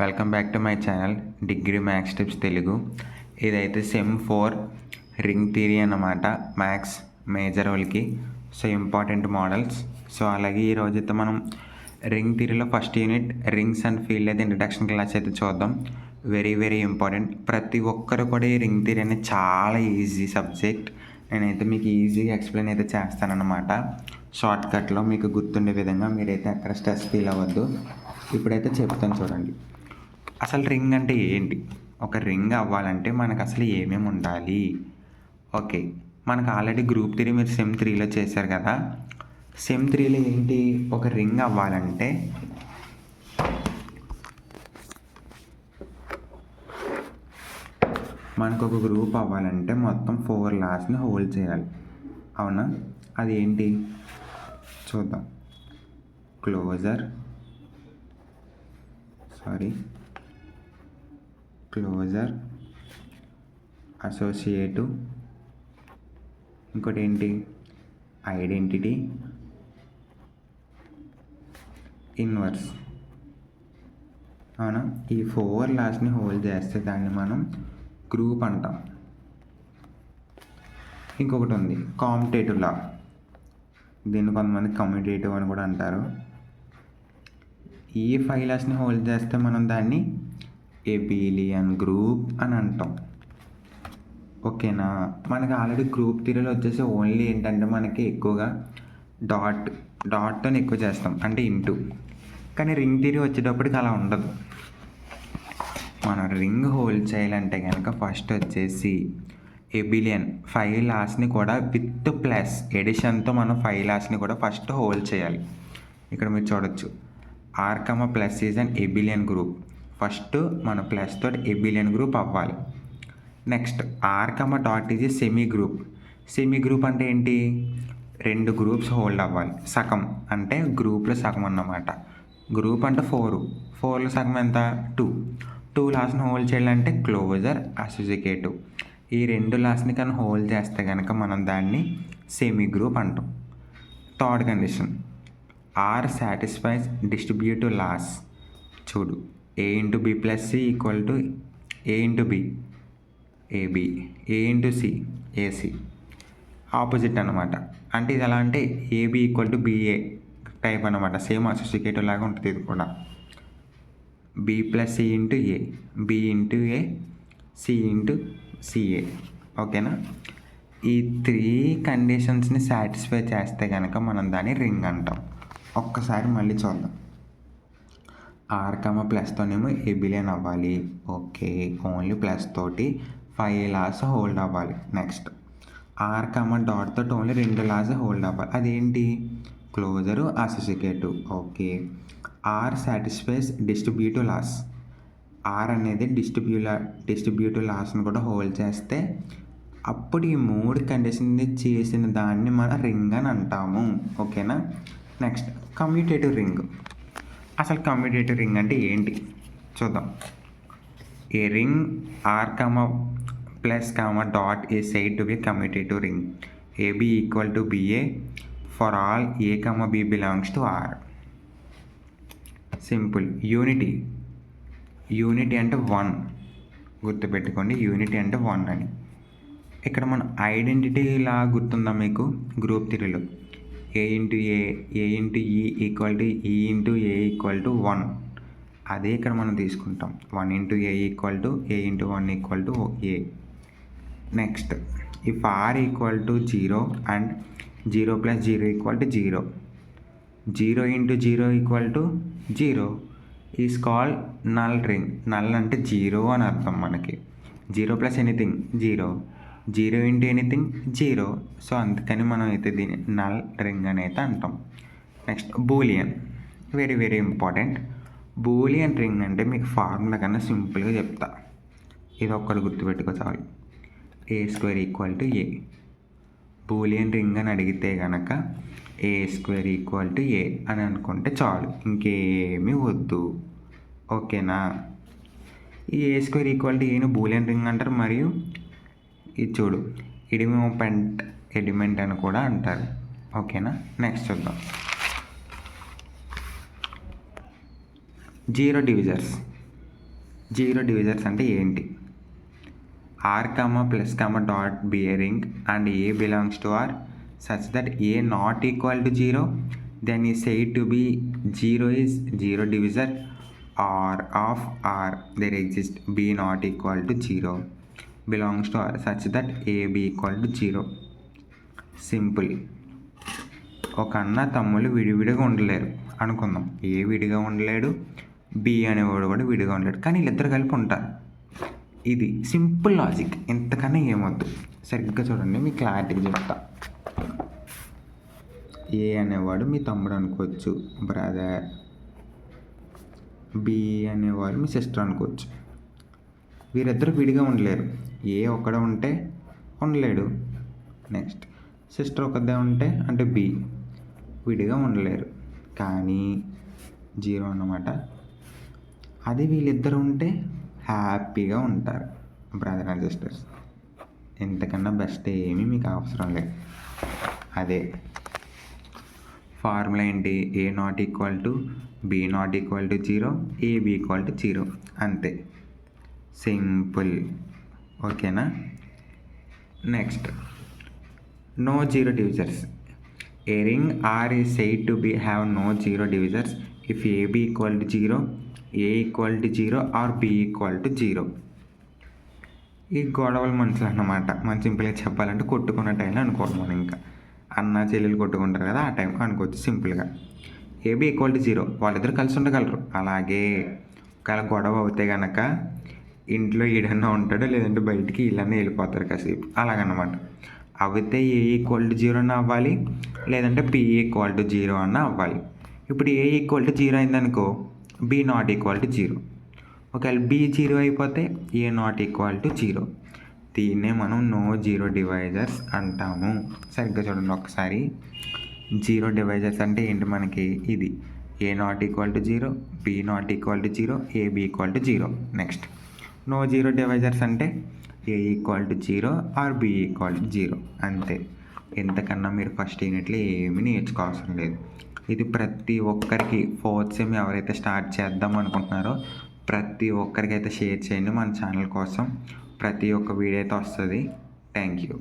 Welcome back to my channel degree maths tips Telugu. ఇదైతే sem 4 ring theory అన్నమాట. Maths major వాళ్ళకి important models. అలాగే ఈరోజు అయితే మనం రింగ్ థియరీలో first unit rings and field అయితే ఇంట్రడక్షన్ క్లాస్ అయితే చూద్దాం. Very important. ప్రతి ఒక్కరు కూడా ఈ రింగ్ థియరీ అనేది చాలా ఈజీ సబ్జెక్ట్. నేనైతే మీకు ఈజీగా ఎక్స్ప్లెయిన్ అయితే చేస్తానన్నమాట. షార్ట్కట్లో మీకు గుర్తుండే విధంగా. మీరైతే అక్కడ స్ట్రెస్ ఫీల్ అవ్వద్దు. ఇప్పుడైతే చెప్తాను చూడండి. అసలు రింగ్ అంటే ఏంటి? ఒక రింగ్ అవ్వాలంటే మనకు అసలు ఏమేమి ఉండాలి? ఓకే, మనకు ఆల్రెడీ గ్రూప్ థియరీ మీరు సెమ్ 3లో చేశారు కదా. సెమ్ 3లో ఏంటి, ఒక రింగ్ అవ్వాలంటే మనకు ఒక గ్రూప్ అవ్వాలంటే మొత్తం 4 లాస్ని హోల్డ్ చేయాలి. అవునా? అది ఏంటి చూద్దాం. క్లోజర్ అసోసియేటివ్, ఇంకోటి ఏంటి, ఐడెంటిటీ, ఇన్వర్స్. అవునా? ఈ 4 లాస్ని హోల్డ్ చేస్తే దాన్ని మనం గ్రూప్ అంటాం. ఇంకొకటి ఉంది కాంపిటేటివ్ లా. దీన్ని కొంతమంది కమ్యూటేటివ్ అని కూడా అంటారు. ఈ 5 లాస్ని హోల్డ్ చేస్తే మనం దాన్ని ఎబిలియన్ గ్రూప్ అని అంటాం. ఓకేనా? మనకి ఆల్రెడీ గ్రూప్ థియరీలో వచ్చేసి ఓన్లీ ఏంటంటే మనకి ఎక్కువగా డాట్తో ఎక్కువ చేస్తాం, అంటే ఇంటూ. కానీ రింగ్ థియరీ వచ్చేటప్పటికి అలా ఉండదు. మనం రింగ్ హోల్డ్ చేయాలంటే కనుక ఫస్ట్ వచ్చేసి ఎబిలియన్ 5 లాస్ని కూడా విత్ ప్లస్ ఎడిషన్తో మనం 5 లాస్ని కూడా ఫస్ట్ హోల్డ్ చేయాలి. ఇక్కడ మీరు చూడొచ్చు, R comma plus is an abelian group. First మన ప్లస్ తోటి ఎబిలియన్ గ్రూప్ అవ్వాలి. Next R comma dot is semigroup అంటే ఏంటి, 2 గ్రూప్స్ హోల్డ్ అవ్వాలి. సగం అంటే గ్రూప్లో సగం అన్నమాట. గ్రూప్ అంటే 4లో సగం ఎంత, 2 లాస్ని హోల్డ్ చేయాలంటే క్లోజర్ అసోసియేటివ్. ఈ 2 లాస్ని కానీ హోల్డ్ చేస్తే కనుక మనం దాన్ని సెమీ గ్రూప్ అంటాం. Third condition, R satisfies distributive laws. చూడు, A into B plus C equal to A into B AB, A into C AC. Opposite అనమాట. అంటే ఇది ఎలా అంటే AB equal to BA type అనమాట. సేమ్ అసోసియేటివ్ లాగా ఉంటుంది ఇది కూడా. B plus C into A, B into A, C into CA. ఓకేనా? ఈ 3 కండిషన్స్ని సాటిస్ఫై చేస్తే కనుక మనం దాన్ని రింగ్ అంటాం. ఒక్కసారి మళ్ళీ చూద్దాం. ఆర్ కమ ప్లస్తోనేమో ఎబిలియన్ అవ్వాలి. ఓకే, ఓన్లీ ప్లస్ తోటి 5 లాస్ హోల్డ్ అవ్వాలి. నెక్స్ట్ ఆర్ కమ డాట్ తోటి ఓన్లీ 2 లాస్ హోల్డ్ అవ్వాలి. అదేంటి, closure associative. Okay, R satisfies distributive laws. R అనేది డిస్ట్రిబ్యూటివ్ లాస్ని కూడా హోల్డ్ చేస్తే అప్పుడు ఈ 3 కండిషన్ని చేసిన దాన్ని మనం రింగ్ అని అంటాము. ఓకేనా? Next commutative ring. అసలు కమ్యూటేటివ్ రింగ్ అంటే ఏంటి చూద్దాం. A ring R comma plus comma dot is said to be commutative ring. AB equal to BA for all A comma B belongs to R. Simple. Unity అంటే 1. గుర్తుపెట్టుకోండి, unity అంటే 1 అని. ఇక్కడ మన ఐడెంటిటీ లా గుర్తుందా మీకు గ్రూప్ థియరీలో? A into e equal to e into a equal to 1. అదే ఇక్కడ మనం తీసుకుంటాం. 1 into a equal to A into 1 equal to a. Next if R equal to 0 and 0 plus 0 equal to 0, 0 into 0 equal to 0 is called null ring. Null అంటే 0 అని అర్థం మనకి. 0 plus anything 0 into anything 0. అందుకని మనం అయితే దీన్ని నల్ రింగ్ అని అయితే అంటాం. Next Boolean. Very important. Boolean ring అంటే మీకు ఫార్ములా కన్నా సింపుల్గా చెప్తా. ఇది ఒక్కటి గుర్తుపెట్టుకో చాలు. A square equal to A. Boolean ring అని అడిగితే కనుక A square equal to A అని అనుకుంటే చాలు, ఇంకేమీ వద్దు. ఓకేనా? ఈ ఏ స్క్వేర్ ఈక్వల్ టు ఏను బూలియన్ రింగ్ అంటారు. మరియు ఇది చూడు, ఇడిమోపెంట్ ఎలిమెంట్ అని కూడా అంటారు. ఓకేనా? నెక్స్ట్ చూద్దాం. 0 డివిజర్స్. జీరో డివిజర్స్ అంటే ఏంటి? R, plus, dot be a ring and A belongs to R such that A not equal to 0, then is said to be 0 is zero divisor or of R. There exists B not equal to 0 belongs to R such that A be equal to 0. Simple. ఒక అన్న తమ్ముళ్ళు విడివిడిగా ఉండలేరు అనుకుందాం. ఏ విడిగా ఉండలేడు, B అనేవాడు కూడా విడిగా ఉండలేడు, కానీ వీళ్ళిద్దరు కలిపి ఉంటారు. ఇది సింపుల్ లాజిక్, ఎంతకన్నా ఏమొద్దు. సరిగ్గా చూడండి, మీ క్లారిటీగా చెప్తా. ఏ అనేవాడు మీ తమ్ముడు అనుకోవచ్చు, బ్రదర్. బి అనేవాడు మీ సిస్టర్ అనుకోవచ్చు. వీరిద్దరు విడిగా ఉండలేరు. ఏ ఒక్కడ ఉంటే ఉండలేడు. నెక్స్ట్ సిస్టర్ ఒకదే ఉంటే అంటే బి విడిగా ఉండలేరు, కానీ 0 అన్నమాట. అది వీళ్ళిద్దరు ఉంటే హ్యాపీగా ఉంటారు, బ్రదర్ అండ్ సిస్టర్స్. ఎంతకన్నా బెస్ట్ ఏమీ మీకు అవసరం లేదు. అదే ఫార్ములా ఏంటి? A not equal to B not equal to 0, A B equal to 0, అంతే. సింపుల్. ఓకేనా? Next, no zero divisors. A ring R is said to be have no zero divisors if AB equal to 0, A equal to 0 or B equal to 0. ఈ గొడవలు మనుషులు అన్నమాట. మనం సింపుల్గా చెప్పాలంటే కొట్టుకున్న టైంలో అనుకోవడం. మనం ఇంకా అన్న చెల్లెలు కొట్టుకుంటారు కదా, ఆ టైం అనుకోవచ్చు సింపుల్గా. ఏబీ ఈక్వల్ టు 0, వాళ్ళిద్దరు కలిసి ఉండగలరు. అలాగే ఒకవేళ గొడవ అవుతే కనుక ఇంట్లో ఈడన్నా ఉంటాడు, లేదంటే బయటికి వీళ్ళన్నా వెళ్ళిపోతారు కాసేపు, అలాగన్నమాట. అయితే ఏ ఈక్వల్ టు 0 అన్న అవ్వాలి, లేదంటే బి ఈక్వల్ టు 0 అన్న అవ్వాలి. ఇప్పుడు ఏ ఈక్వల్ టు 0 అయిందనుకో, బి నాట్ ఈక్వల్ టు 0. ఒకవేళ బి 0 అయిపోతే ఏ నాట్ ఈక్వల్ టు 0. దీన్నే మనం నో జీరో డివైజర్స్ అంటాము. సరిగ్గా చూడండి ఒకసారి. జీరో డివైజర్స్ అంటే ఏంటి మనకి? ఇది A not equal to 0, B not equal to 0, A B equal to 0. Next no zero divisors అంటే A equal to 0 or B equal to 0, అంతే. ఎంతకన్నా మీరు ఫస్ట్ యూనిట్లో ఏమీ నేర్చుకోవాల్సిన లేదు. ఇది ప్రతి ఒక్కరికి, ఫోర్త్ సెమ్ ఎవరైతే స్టార్ట్ చేద్దాం అనుకుంటున్నారో ప్రతి ఒక్కరికి అయితే షేర్ చేయండి. మన ఛానల్ కోసం ప్రతి ఒక్క వీడియో అయితే వస్తుంది. Thank you.